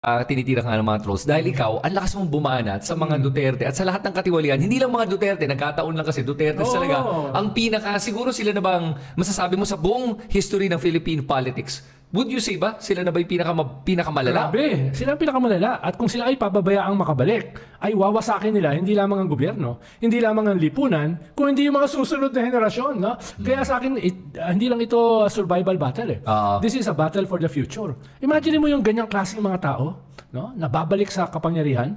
Tinitira ka ng mga trolls dahil ikaw, ang lakas mong bumanat sa mga Duterte at sa lahat ng katiwalian. Hindi lang mga Duterte, nagkataon lang kasi Duterte talaga. Ang pinaka, siguro sila na bang masasabi mo sa buong history ng Philippine politics? Would you say ba? Sila na ba yung pinakamalala? Grabe, sila ang pinakamalala. At kung sila ay pababayaang makabalik, ay wawasakin nila hindi lamang ang gobyerno, hindi lamang ang lipunan, kung hindi yung mga susunod na henerasyon. No? Kaya sa akin, hindi lang ito survival battle. This is a battle for the future. Imagine mo yung ganyang klaseng mga tao, no? Na babalik sa kapangyarihan.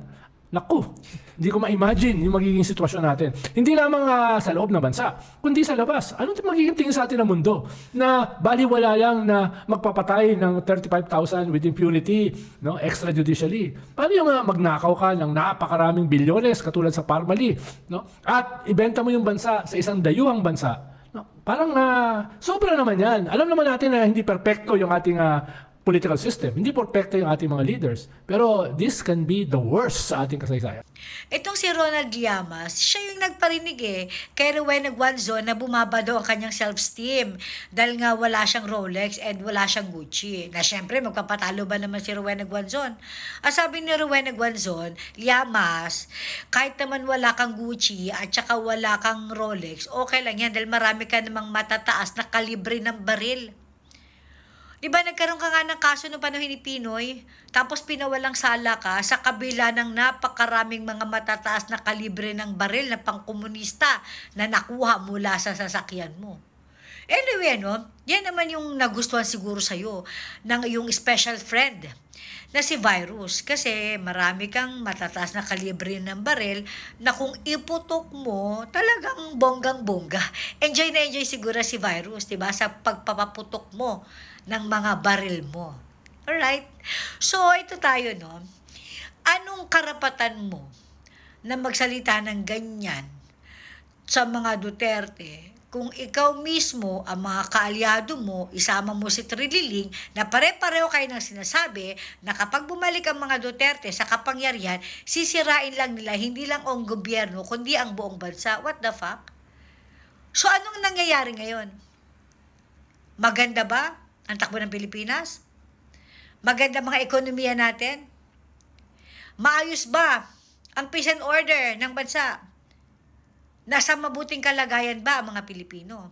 Naku, hindi ko ma-imagine yung magiging sitwasyon natin. Hindi lamang sa loob ng bansa, kundi sa labas. Ano magiging tingin sa atin ng mundo? Na baliwala lang na magpapatay ng 35,000 with impunity, no, extrajudicially. Paano yung magnakaw ka ng napakaraming bilyones katulad sa Parmali? No? At ibenta mo yung bansa sa isang dayuhang bansa. No? Parang sobra naman yan. Alam naman natin na hindi perfecto yung ating political system. Hindi perfecto yung ating mga leaders. Pero this can be the worst sa ating kasaysayan. Itong si Ronald Llamas, siya yung nagparinig kay Rowena Guanzon na bumaba daw ang kanyang self-esteem dahil nga wala siyang Rolex and wala siyang Gucci. Na syempre, magpapatalo ba naman si Rowena Guanzon? Ang sabi ni Rowena Guanzon, Llamas, kahit naman wala kang Gucci at saka wala kang Rolex, okay lang yan dahil marami ka namang matataas na kalibre ng baril. Diba nagkaroon ka nga ng kaso noong panahon ni Pinoy, tapos pinawalang sala ka sa kabila ng napakaraming mga matataas na kalibre ng baril na pangkomunista na nakuha mula sa sasakyan mo. Anyway, yan naman yung nagustuhan siguro sa'yo ng iyong special friend na si Virus. Kasi marami kang matataas na kalibre ng baril na kung iputok mo, talagang bonggang-bongga. Enjoy na enjoy siguro si Virus, diba? Sa pagpapaputok mo ng mga baril mo. Alright? So, ito tayo, no? Anong karapatan mo na magsalita ng ganyan sa mga Duterte kung ikaw mismo, ang mga kaalyado mo, isama mo si Trililing, na pare-pareho kayo ng sinasabi na kapag bumalik ang mga Duterte sa kapangyarihan, sisirain lang nila, hindi lang ang gobyerno, kundi ang buong bansa. What the fuck? So, anong nangyayari ngayon? Maganda ba ang takbo ng Pilipinas? Maganda mga ekonomiya natin? Maayos ba ang peace and order ng bansa? Nasa mabuting kalagayan ba ang mga Pilipino?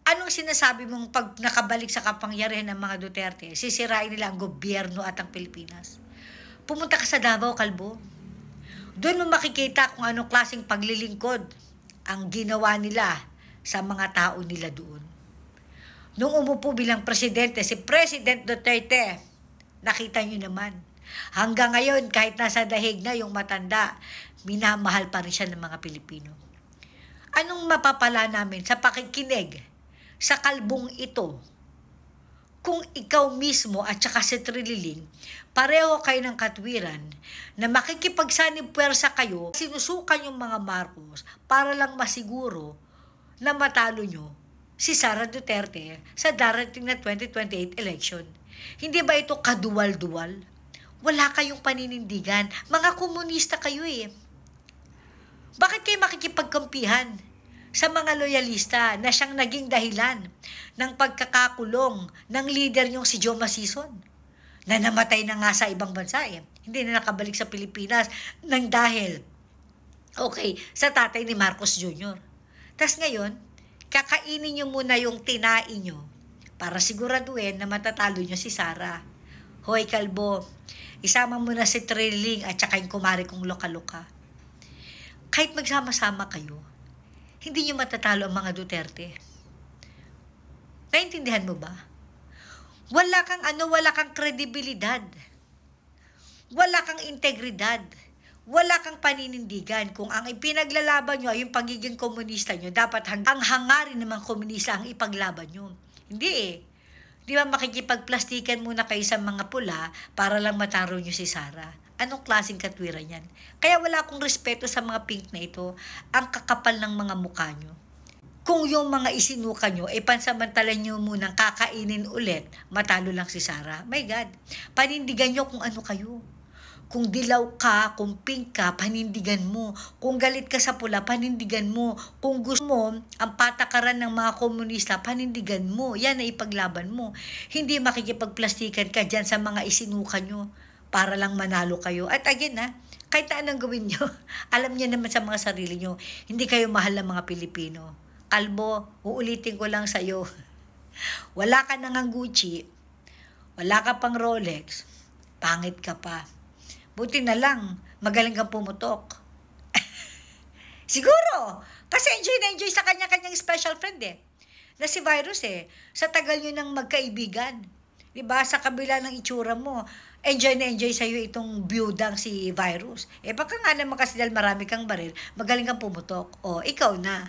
Anong sinasabi mong pag nakabalik sa kapangyarihan ng mga Duterte, sisirain nila ang gobyerno at ang Pilipinas? Pumunta ka sa Davao, Kalbo. Doon mo makikita kung anong klaseng paglilingkod ang ginawa nila sa mga tao nila doon. Nung umupo bilang presidente, si President Duterte, nakita nyo naman. Hanggang ngayon, kahit nasa dahig na yung matanda, minamahal pa rin siya ng mga Pilipino. Anong mapapala namin sa pakikinig sa kalbong ito? Kung ikaw mismo at saka si Trililing, pareho kayo ng katwiran na makikipagsanib-pwersa kayo, sinusukan yung mga Marcos para lang masiguro na matalo nyo si Sara Duterte sa darating na 2028 election. Hindi ba ito kaduwal-duwal? Wala kayong paninindigan. Mga komunista kayo eh. Bakit kayo makikipagkampihan sa mga loyalista na siyang naging dahilan ng pagkakakulong ng leader niyong si Joe Masison na namatay na nga sa ibang bansa eh. Hindi na nakabalik sa Pilipinas nang dahil sa tatay ni Marcos Jr. Tas ngayon, kakainin nyo muna yung tinain nyo para siguraduhin na matatalo nyo si Sara. Hoy Kalbo, isama mo na si Trililing at saka yung kumari kong loka-loka. Kahit magsama-sama kayo, hindi nyo matatalo ang mga Duterte. Naintindihan mo ba? Wala kang kredibilidad. Wala kang integridad. Wala kang paninindigan. Kung ang ipinaglalaban nyo ay yung pagiging komunista nyo, dapat ang hangarin ng mga komunista ang ipaglaban nyo. Hindi eh. Di ba makikipagplastikan muna kayo sa mga pula para lang mataro nyo si Sara? Anong klaseng katwiran yan? Kaya wala akong respeto sa mga pink na ito. Ang kakapal ng mga mukha nyo. Kung yung mga isinuka nyo, pansamantalan nyo munang kakainin ulit, matalo lang si Sara. My God, panindigan nyo kung ano kayo. Kung dilaw ka, kung pink ka, panindigan mo. Kung galit ka sa pula, panindigan mo. Kung gusto mo ang patakaran ng mga komunista, panindigan mo. Yan ay ipaglaban mo. Hindi makikipagplastikan ka dyan sa mga isinuka nyo para lang manalo kayo. At again kahit na anong gawin nyo, alam niyo naman sa mga sarili nyo, hindi kayo mahal ng mga Pilipino. Kalbo, uulitin ko lang sa'yo. Wala ka nang Gucci, wala ka pang Rolex, pangit ka pa. Buti na lang, magaling kang pumutok. Siguro, kasi enjoy na enjoy sa kanya-kanyang special friend na si Virus sa tagal nyo nang magkaibigan. Diba, sa kabila ng itsura mo, enjoy na enjoy sa'yo itong byudang si Virus. Pagka nga naman kasi dahil marami kang baril, magaling kang pumutok. Ikaw na.